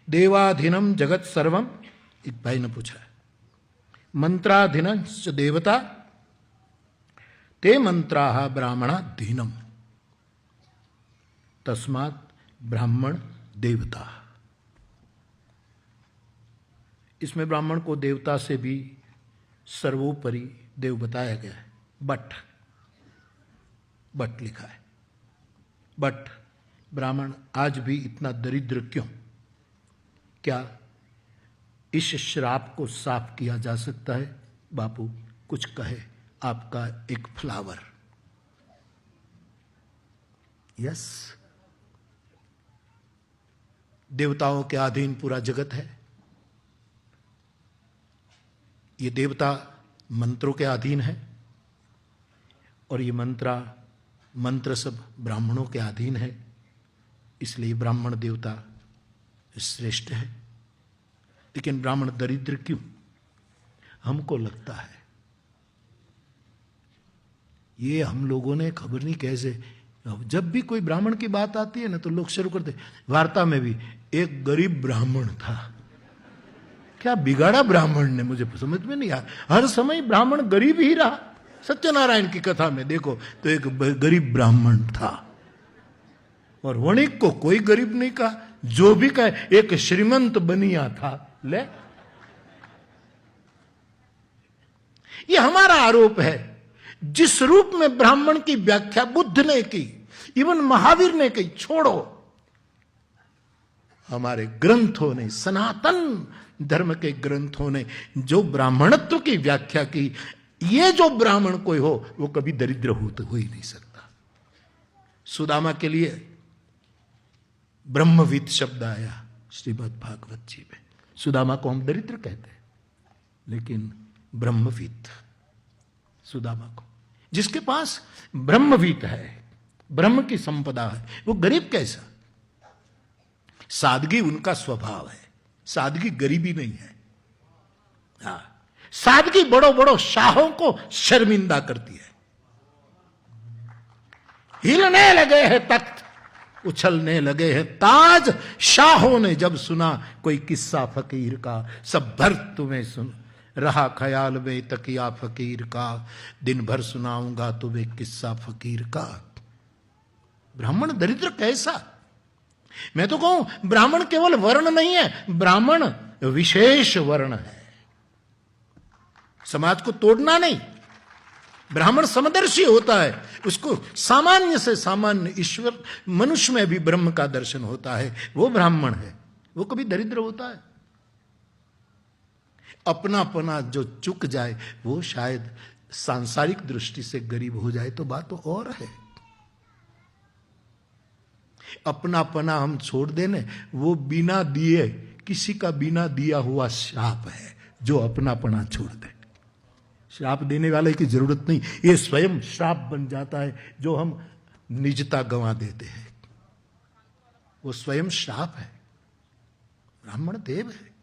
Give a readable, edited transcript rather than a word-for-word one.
देवाधीनम जगत सर्वम, एक भाई ने पूछा है, मंत्राधीन देवता ते मंत्राः ब्राह्मणाधीनम तस्मात् ब्राह्मण देवता। इसमें ब्राह्मण को देवता से भी सर्वोपरि देव बताया गया है। बट लिखा है। बट ब्राह्मण आज भी इतना दरिद्र क्यों? क्या इस श्राप को साफ किया जा सकता है? बापू कुछ कहे आपका एक फ्लावर। यस, देवताओं के अधीन पूरा जगत है। ये देवता मंत्रों के अधीन है और ये मंत्र सब ब्राह्मणों के अधीन है। इसलिए ब्राह्मण देवता श्रेष्ठ है। लेकिन ब्राह्मण दरिद्र क्यों? हमको लगता है ये हम लोगों ने खबर नहीं कैसे, जब भी कोई ब्राह्मण की बात आती है ना तो लोग शुरू करते, वार्ता में भी एक गरीब ब्राह्मण था। क्या बिगाड़ा ब्राह्मण ने? मुझे समझ में नहीं आया। हर समय ब्राह्मण गरीब ही रहा। सत्यनारायण की कथा में देखो तो एक गरीब ब्राह्मण था और वणिक को कोई गरीब नहीं कहा। जो भी कहे एक श्रीमंत बनिया था। ले, ये हमारा आरोप है। जिस रूप में ब्राह्मण की व्याख्या बुद्ध ने की, इवन महावीर ने की, छोड़ो, हमारे ग्रंथों ने, सनातन धर्म के ग्रंथों ने जो ब्राह्मणत्व की व्याख्या की, ये जो ब्राह्मण कोई हो वो कभी दरिद्र हो ही नहीं सकता। सुदामा के लिए ब्रह्मविद शब्द आया श्रीमद् भागवत जी में। सुदामा को हम दरिद्र कहते हैं, लेकिन ब्रह्मविद सुदामा को, जिसके पास ब्रह्मविद है, ब्रह्म की संपदा है, वो गरीब कैसा? सादगी उनका स्वभाव है। सादगी गरीबी नहीं है। हाँ, सादगी बड़ो बड़ो शाहों को शर्मिंदा करती है। हिलने लगे हैं तख्त, उछलने लगे हैं ताज, शाहों ने जब सुना कोई किस्सा फकीर का, सब भर तुम्हें सुन रहा ख्याल में तकिया फकीर का, दिन भर सुनाऊंगा तुम्हें किस्सा फकीर का। ब्राह्मण दरिद्र कैसा? मैं तो कहूं ब्राह्मण केवल वर्ण नहीं है, ब्राह्मण विशेष वर्ण है। समाज को तोड़ना नहीं। ब्राह्मण समदर्शी होता है, उसको सामान्य से सामान्य ईश्वर, मनुष्य में भी ब्रह्म का दर्शन होता है। वो ब्राह्मण है, वो कभी दरिद्र होता है? अपनापना जो चुक जाए वो शायद सांसारिक दृष्टि से गरीब हो जाए तो बात तो और है। अपनापना हम छोड़ देने, वो बिना दिए, किसी का बिना दिया हुआ श्राप है जो अपनापना छोड़ दे। श्राप देने वाले की जरूरत नहीं, ये स्वयं श्राप बन जाता है। जो हम निजता गंवा देते हैं वो स्वयं श्राप है। ब्राह्मण देव है।